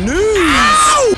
News!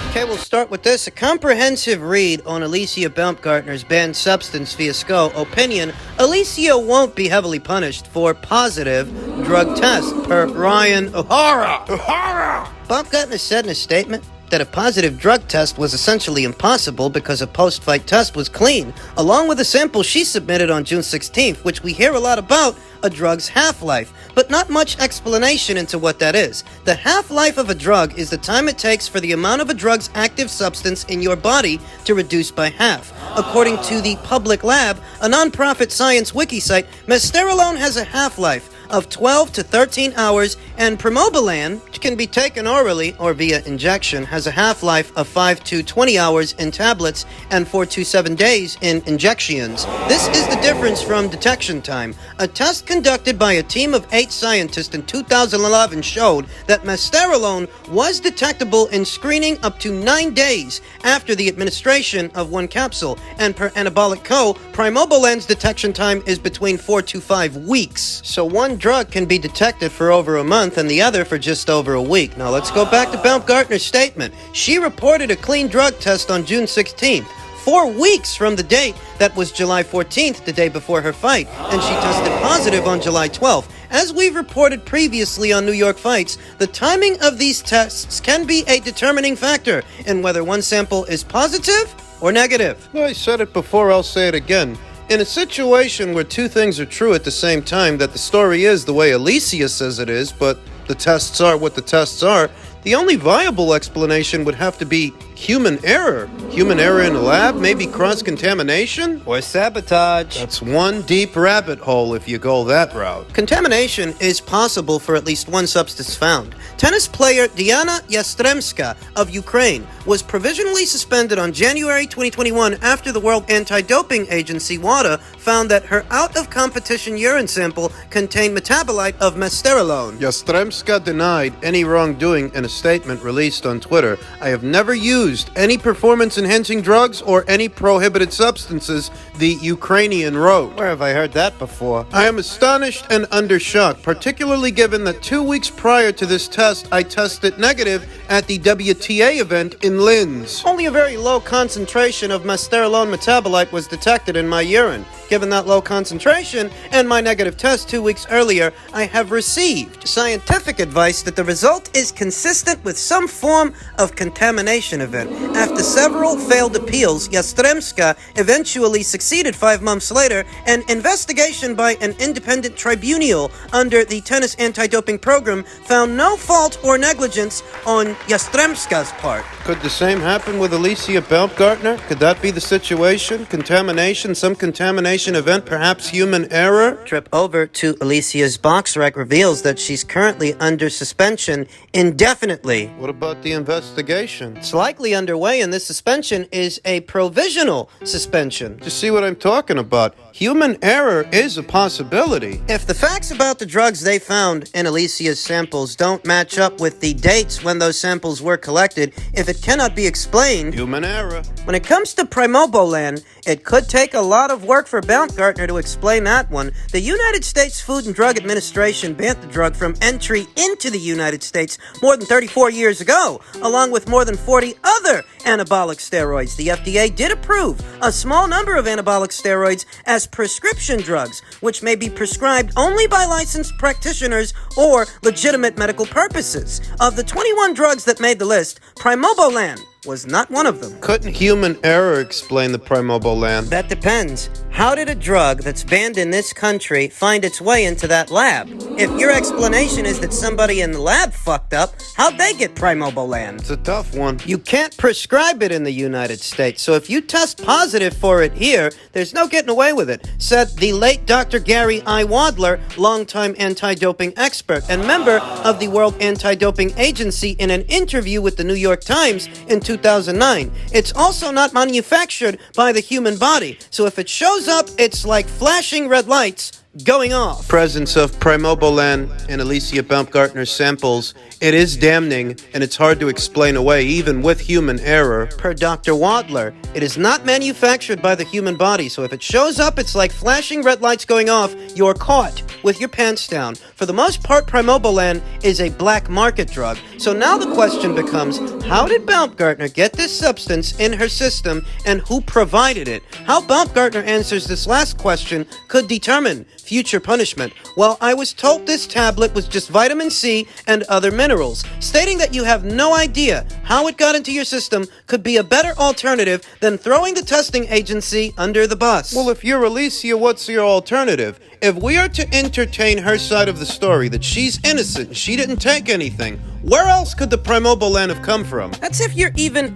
Okay, we'll start with this. A comprehensive read on Alicia Baumgartner's banned substance fiasco opinion. Alicia won't be heavily punished for positive drug test, per Ryan O'Hara. Baumgartner said in a statement that a positive drug test was essentially impossible because a post-fight test was clean, along with a sample she submitted on June 16th, which we hear a lot about, a drug's half-life, but not much explanation into what that is. The half-life of a drug is the time it takes for the amount of a drug's active substance in your body to reduce by half. According to the Public Lab, a non-profit science wiki site, mesterolone has a half-life of 12 to 13 hours, and primobolan, which can be taken orally or via injection, has a half-life of 5 to 20 hours in tablets and 4 to 7 days in injections. This is the difference from detection time. A test conducted by a team of 8 scientists in 2011 showed that mesterolone was detectable in screening up to 9 days after the administration of one capsule, and per Anabolic Co., primobolan's detection time is between 4 to 5 weeks. So one drug can be detected for over a month and the other for just over a week. Now let's go back to Baumgartner's statement. She reported a clean drug test on June 16th, 4 weeks from the date that was July 14th, the day before her fight, and she tested positive on July 12th. As we've reported previously on New York Fights, the timing of these tests can be a determining factor in whether one sample is positive or negative. I said it before, I'll say it again. In a situation where two things are true at the same time, that the story is the way Alicia says it is, but the tests are what the tests are, the only viable explanation would have to be human error. Human error in a lab, maybe cross-contamination? Or sabotage. That's one deep rabbit hole if you go that route. Contamination is possible for at least one substance found. Tennis player Diana Yastremska of Ukraine was provisionally suspended on January 2021 after the World Anti-Doping Agency, WADA, found that her out-of-competition urine sample contained metabolite of mesterolone. Yastremska denied any wrongdoing in a statement released on Twitter. I have never used any performance-enhancing drugs or any prohibited substances, the Ukrainian wrote. Where have I heard that before? I am astonished and under shock, particularly given that 2 weeks prior to this test, I tested negative at the WTA event in Linz. Only a very low concentration of mesterolone metabolite was detected in my urine. Given that low concentration and my negative test 2 weeks earlier, I have received scientific advice that the result is consistent with some form of contamination event. After several failed appeals, Yastremska eventually succeeded 5 months later. An investigation by an independent tribunal under the tennis anti-doping program found no fault or negligence on Yastremska's part. Could the same happen with Alicia Baumgartner? Could that be the situation? Contamination, some contamination event, perhaps human error? Trip over to Alicia's box rec reveals that she's currently under suspension indefinitely. What about the investigation? It's likely underway, and this suspension is a provisional suspension. You see what I'm talking about? Human error is a possibility. If the facts about the drugs they found in Alicia's samples don't match up with the dates when those samples were collected, if it cannot be explained, human error. When it comes to primobolan, it could take a lot of work for Baumgartner to explain that one. The United States Food and Drug Administration banned the drug from entry into the United States more than 34 years ago, along with more than 40 other anabolic steroids. The FDA did approve a small number of anabolic steroids as prescription drugs, which may be prescribed only by licensed practitioners or legitimate medical purposes. Of the 21 drugs that made the list, primobolan was not one of them. Couldn't human error explain the primobolan? That depends. How did a drug that's banned in this country find its way into that lab? If your explanation is that somebody in the lab fucked up, how'd they get primobolan? It's a tough one. You can't prescribe it in the United States, so if you test positive for it here, there's no getting away with it, said the late Dr. Gary I. Wadler, longtime anti-doping expert and member of the World Anti-Doping Agency, in an interview with the New York Times in 2009. It's also not manufactured by the human body, so if it shows up, it's like flashing red lights going off. Presence of primobolan in Alicia Baumgartner's samples, it is damning, and it's hard to explain away, even with human error. Per Dr. Wadler, it is not manufactured by the human body, so if it shows up, it's like flashing red lights going off. You're caught with your pants down. For the most part, primobolan is a black market drug. So now the question becomes, how did Baumgartner get this substance in her system, and who provided it? How Baumgartner answers this last question could determine future punishment. Well, I was told this tablet was just vitamin C and other minerals. Stating that you have no idea how it got into your system could be a better alternative than throwing the testing agency under the bus. Well, if you're Alicia, what's your alternative? If we are to entertain her side of the story, that she's innocent and she didn't take anything, where else could the primobolan have come from? That's if you're even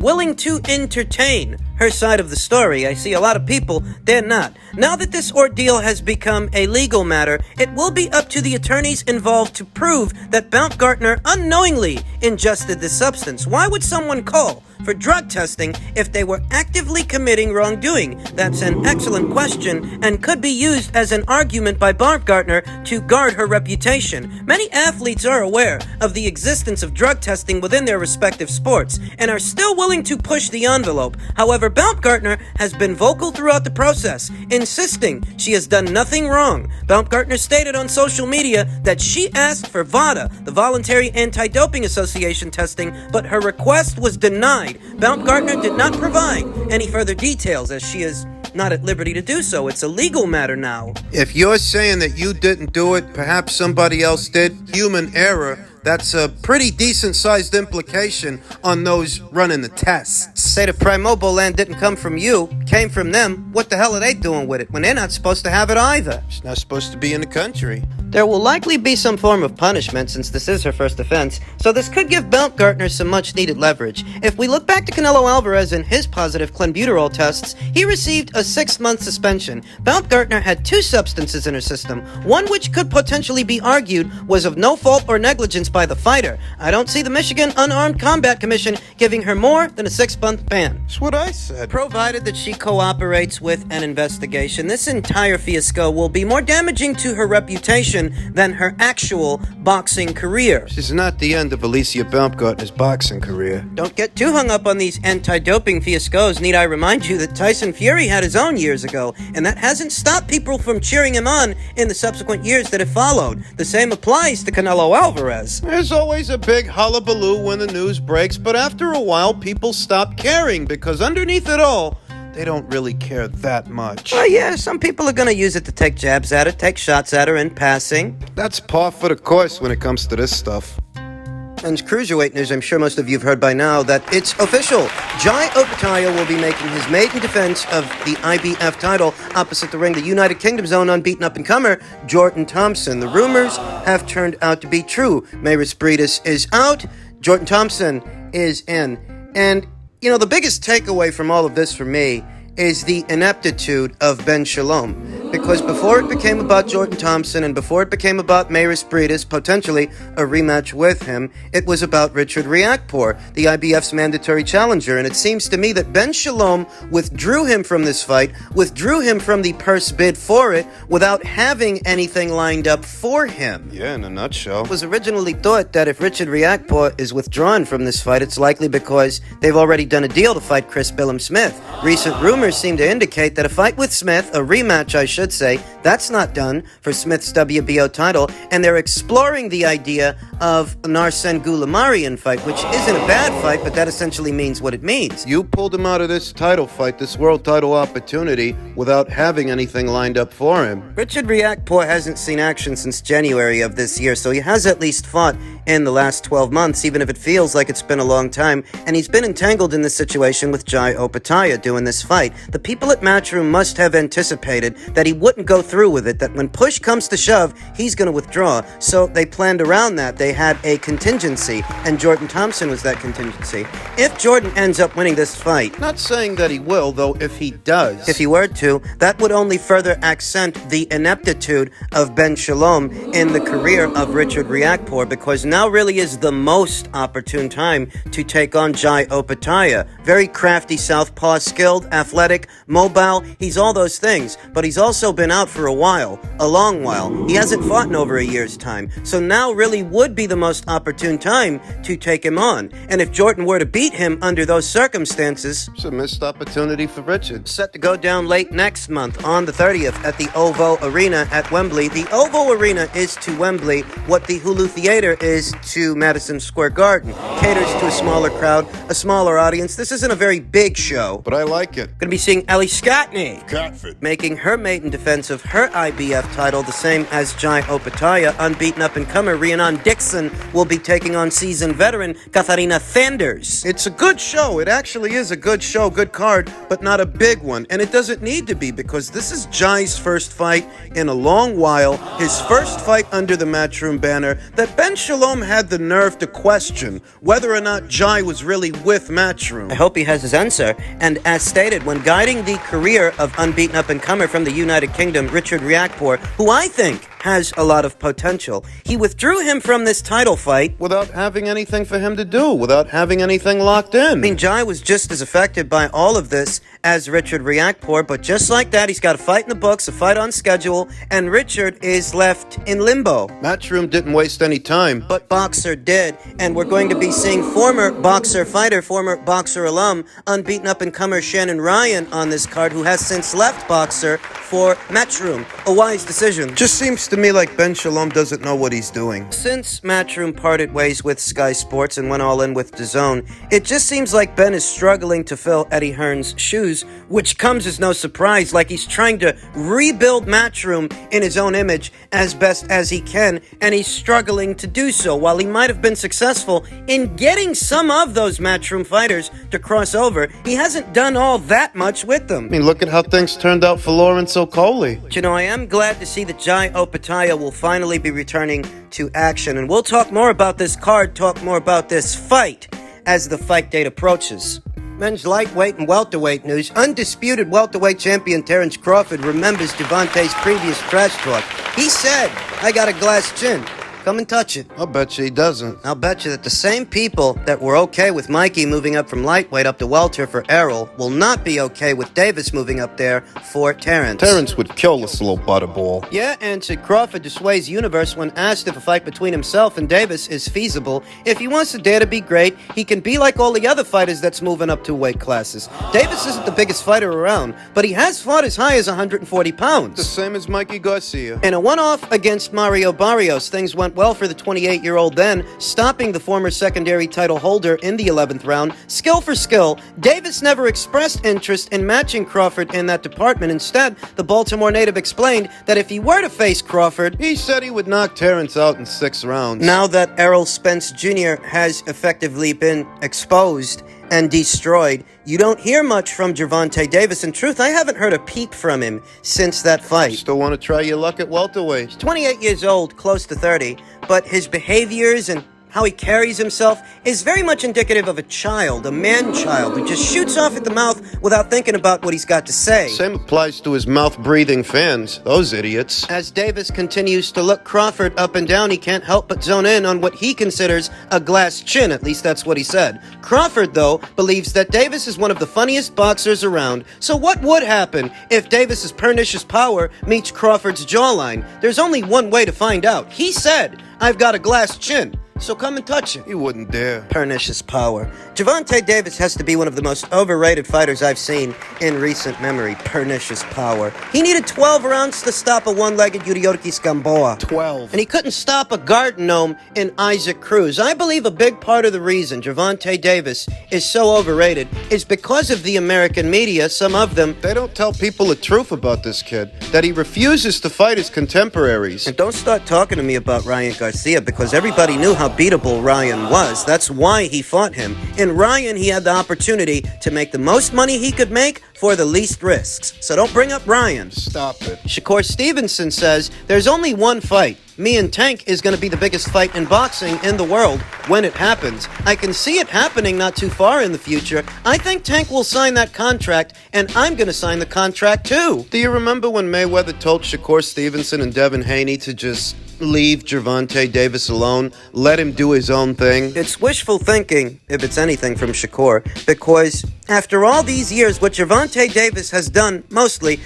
willing to entertain her side of the story. I see a lot of people, they're not. Now that this ordeal has become a legal matter, it will be up to the attorneys involved to prove that Baumgartner unknowingly ingested this substance. Why would someone call for drug testing if they were actively committing wrongdoing? That's an excellent question and could be used as an argument by Baumgartner to guard her reputation. Many athletes are aware of the existence of drug testing within their respective sports and are still willing to push the envelope. However, Baumgartner has been vocal throughout the process, insisting she has done nothing wrong. Baumgartner stated on social media that she asked for VADA, the Voluntary Anti-Doping Association testing, but her request was denied. Baumgartner did not provide any further details, as she is not at liberty to do so. It's a legal matter now. If you're saying that you didn't do it, perhaps somebody else did, human error, that's a pretty decent-sized implication on those running the tests. Say the primobolan didn't come from you, came from them. What the hell are they doing with it when they're not supposed to have it either? It's not supposed to be in the country. There will likely be some form of punishment since this is her first offense, so this could give Baumgartner some much-needed leverage. If we look back to Canelo Alvarez and his positive clenbuterol tests, he received a 6-month suspension. Baumgartner had 2 substances in her system, one which could potentially be argued was of no fault or negligence by the fighter. I don't see the Michigan Unarmed Combat Commission giving her more than a 6-month ban. That's what I said. Provided that she cooperates with an investigation, this entire fiasco will be more damaging to her reputation than her actual boxing career. This is not the end of Alicia Baumgartner's boxing career. Don't get too hung up on these anti-doping fiascos. Need I remind you that Tyson Fury had his own years ago, and that hasn't stopped people from cheering him on in the subsequent years that have followed. The same applies to Canelo Alvarez. There's always a big hullabaloo when the news breaks, but after a while, people stop caring because underneath it all, they don't really care that much. Oh yeah, some people are gonna use it to take jabs at her, take shots at her in passing. That's par for the course when it comes to this stuff. And cruiserweight news, I'm sure most of you have heard by now that it's official. Jai Opetaia will be making his maiden defense of the IBF title opposite the ring, the United Kingdom's own unbeaten up-and-comer, Jordan Thompson. The rumors have turned out to be true. Mayris Briedis is out, Jordan Thompson is in. And, you know, the biggest takeaway from all of this for me is the ineptitude of Ben Shalom. Because before it became about Jordan Thompson and before it became about Mayris Briedis, potentially a rematch with him, it was about Richard Riakporhe, the IBF's mandatory challenger. And it seems to me that Ben Shalom withdrew him from this fight, withdrew him from the purse bid for it, without having anything lined up for him. Yeah, in a nutshell. It was originally thought that if Richard Riakporhe is withdrawn from this fight, it's likely because they've already done a deal to fight Chris Billum-Smith. Recent rumors seem to indicate that a fight with Smith, a rematch I should say, that's not done for Smith's WBO title, and they're exploring the idea of an Arsene Goulamarian fight, which isn't a bad fight, but that essentially means what it means. You pulled him out of this title fight, this world title opportunity, without having anything lined up for him. Richard Riakporhe hasn't seen action since January of this year, so he has at least fought in the last 12 months, even if it feels like it's been a long time, and he's been entangled in this situation with Jai Opetaia doing this fight. The people at Matchroom must have anticipated that he wouldn't go through with it, that when push comes to shove, he's going to withdraw, so they planned around that. They had a contingency, and Jordan Thompson was that contingency. If Jordan ends up winning this fight, Not saying that he will, though if he does. if he were to, that would only further accent the ineptitude of Ben Shalom in the career of Richard Riakporhe, because now really is the most opportune time to take on Jai Opetaia. Very crafty southpaw, skilled, athletic, athletic, mobile. He's all those things, but he's also been out for a while, a long while. He hasn't fought in over a year's time, so now really would be the most opportune time to take him on. And if Jordan were to beat him under those circumstances, It's a missed opportunity for Richard. set to go down late next month on the 30th at the OVO Arena at Wembley. The OVO Arena is to Wembley what the Hulu Theater is to Madison Square Garden. Caters to a smaller crowd, a smaller audience. This isn't a very big show. But I like it. Gonna be seeing Ellie Scotney Crawford. making her maiden defense of her IBF title, the same as Jai Opetaia. Unbeaten up-and-comer Rhiannon Dixon will be taking on seasoned veteran Katharina Thanders. It's a good show. It actually is a good show, good card, but not a big one. And it doesn't need to be because this is Jai's first fight in a long while, his first fight under the Matchroom banner that Ben Shalom had the nerve to question whether or not Jai was really with Matchroom. I hope he has his answer. And as stated, when guiding the career of unbeaten up-and-comer from the United Kingdom, Richard Riakporhe, who I think has a lot of potential, he withdrew him from this title fight Without having anything for him to do, without having anything locked in. I mean, Jai was just as affected by all of this as Richard Riakporhe, but just like that, he's got a fight in the books, a fight on schedule, and Richard is left in limbo. Matchroom didn't waste any time. But Boxer did, and we're going to be seeing former Boxer fighter, former Boxer alum, unbeaten up-and-comer Shannon Ryan on this card, who has since left Boxer for Matchroom. A wise decision. Just seems to me like Ben Shalom doesn't know what he's doing. Since Matchroom parted ways with Sky Sports and went all in with DAZN, it just seems like Ben is struggling to fill Eddie Hearn's shoes, which comes as no surprise, like he's trying to rebuild Matchroom in his own image as best as he can, and he's struggling to do so. While he might have been successful in getting some of those Matchroom fighters to cross over, he hasn't done all that much with them. I mean, look at how things turned out for Lawrence Okoli. But, you know, I am glad to see that Jai Opetaia will finally be returning to action, and we'll talk more about this card, talk more about this fight as the fight date approaches. Men's lightweight and welterweight news. Undisputed welterweight champion Terence Crawford remembers Gervonta's previous trash talk. He said, "I got a glass chin. Come and touch it." I'll bet you he doesn't. I'll bet you that the same people that were okay with Mikey moving up from lightweight up to welter for Errol will not be okay with Davis moving up there for Terence. Terence would kill this little butterball. Yeah, answered Crawford to Sway's Universe when asked if a fight between himself and Davis is feasible. If he wants to dare to be great, he can be like all the other fighters that's moving up 2 weight classes. Davis isn't the biggest fighter around, but he has fought as high as 140 The pounds. same as Mikey Garcia. In a one-off against Mario Barrios, things went well for the 28-year-old then, stopping the former secondary title holder in the 11th round. Skill for skill, Davis never expressed interest in matching Crawford in that department. Instead, the Baltimore native explained that if he were to face Crawford, He said he would knock Terence out in 6 rounds. now that Errol Spence Jr. has effectively been exposed and destroyed, you don't hear much from Gervonta Davis. In truth, I haven't heard a peep from him since that fight. Still want to try your luck at welterweight. 28 years old, close to 30, but his behaviors and how he carries himself is very much indicative of a child, a man-child, who just shoots off at the mouth without thinking about what he's got to say. Same applies to his mouth-breathing fans. Those idiots. As Davis continues to look Crawford up and down, he can't help but zone in on what he considers a glass chin. At least that's what he said. Crawford, though, believes that Davis is one of the funniest boxers around. So what would happen if Davis's pernicious power meets Crawford's jawline? There's only one way to find out. He said, "I've got a glass chin, so come and touch it." He wouldn't dare. Pernicious power. Gervonta Davis has to be one of the most overrated fighters I've seen in recent memory. Pernicious power. He needed 12 rounds to stop a one-legged Yuriorkis Gamboa. 12. And he couldn't stop a garden gnome in Isaac Cruz. I believe a big part of the reason Gervonta Davis is so overrated is because of the American media. Some of them. They don't tell people the truth about this kid. That he refuses to fight his contemporaries. And don't start talking to me about Ryan Garcia, because everybody knew how beatable Ryan was. That's why he fought him. In Ryan, he had the opportunity to make the most money he could make for the least risks. So don't bring up Ryan. Stop it. Shakur Stevenson says, "There's only one fight. Me and Tank is going to be the biggest fight in boxing in the world when it happens. I can see it happening not too far in the future. I think Tank will sign that contract, and I'm going to sign the contract too." Do you remember when Mayweather told Shakur Stevenson and Devin Haney to just leave Gervonta Davis alone? Let him do his own thing? It's wishful thinking, if it's anything, from Shakur, because After all these years, what Gervonta Davis has done, mostly,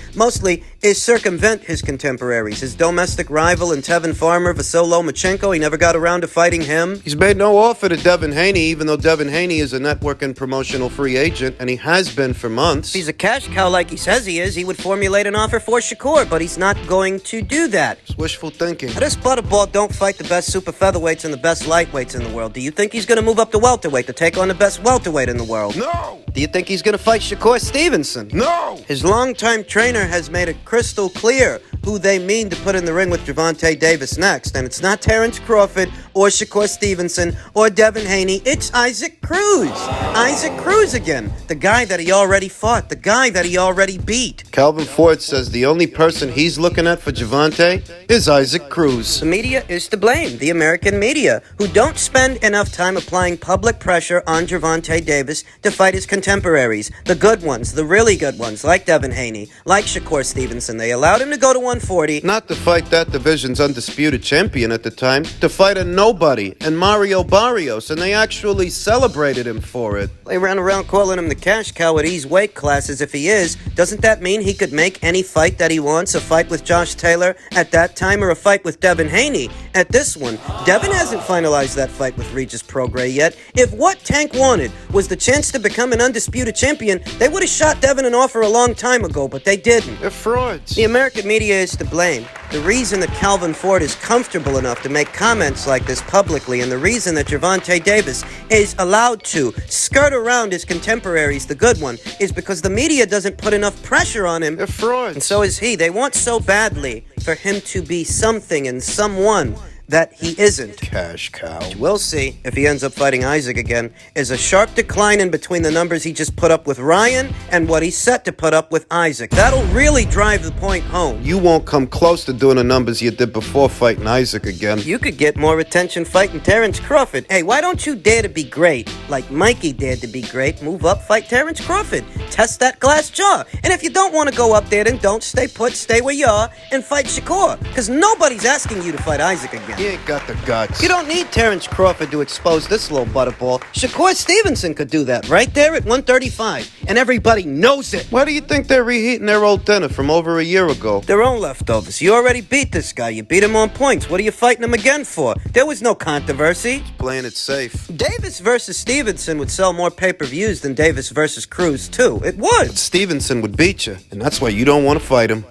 is circumvent his contemporaries. His domestic rival and Tevin Farmer, Vasily Lomachenko, he never got around to fighting him. He's made no offer to Devin Haney, even though Devin Haney is a network and promotional free agent, and he has been for months. If he's a cash cow like he says he is, he would formulate an offer for Shakur, but he's not going to do that. It's wishful thinking. Now, this butterball don't fight the best super featherweights and the best lightweights in the world. Do you think he's going to move up to welterweight to take on the best welterweight in the world? No! Do you think he's going to fight Shakur Stevenson? No! His longtime trainer has made it crystal clear who they mean to put in the ring with Gervonta Davis next. And it's not Terrence Crawford or Shakur Stevenson or Devin Haney. It's Isaac Cruz. Isaac Cruz again. The guy that he already fought. The guy that he already beat. Calvin Ford says the only person he's looking at for Gervonta is Isaac Cruz. The media is to blame. The American media, who don't spend enough time applying public pressure on Gervonta Davis to fight his contemporaries. The good ones, the really good ones, like Devin Haney, like Shakur Stevenson. They allowed him to go to 140. Not to fight that division's undisputed champion at the time, to fight a nobody and Mario Barrios, and they actually celebrated him for it. They ran around calling him the cash cow at these weight classes. If he is, doesn't that mean he could make any fight that he wants? A fight with Josh Taylor at that time or a fight with Devin Haney at this one? Devin hasn't finalized that fight with Regis Prograis yet. If what Tank wanted was the chance to become an undisputed champion, they would have shot Devin an offer a long time ago, but they didn't. They're frauds. The American media is to blame. The reason that Calvin Ford is comfortable enough to make comments like this publicly, and the reason that Gervonta Davis is allowed to skirt around his contemporaries, the good one, is because the media doesn't put enough pressure on him. They're frauds. And so is he. They want so badly for him to be something and someone that he isn't. Cash cow. We'll see if he ends up fighting Isaac again. Is a sharp decline in between the numbers he just put up with Ryan and what he's set to put up with Isaac. That'll really drive the point home. You won't come close to doing the numbers you did before fighting Isaac again. You could get more attention fighting Terrence Crawford. Hey, why don't you dare to be great? Like Mikey dared to be great. Move up, fight Terrence Crawford. Test that glass jaw. And if you don't want to go up there, then don't. Stay put, stay where you are, and fight Shakur. Because nobody's asking you to fight Isaac again. He ain't got the guts. You don't need Terrence Crawford to expose this little butterball. Shakur Stevenson could do that right there at 135, and everybody knows it. Why do you think they're reheating their old dinner from over a year ago? Their own leftovers. You already beat this guy. You beat him on points. What are you fighting him again for? There was no controversy. Playing it safe. Davis versus Stevenson would sell more pay-per-views than Davis versus Cruz, too. It would. Stevenson would beat you, and that's why you don't want to fight him.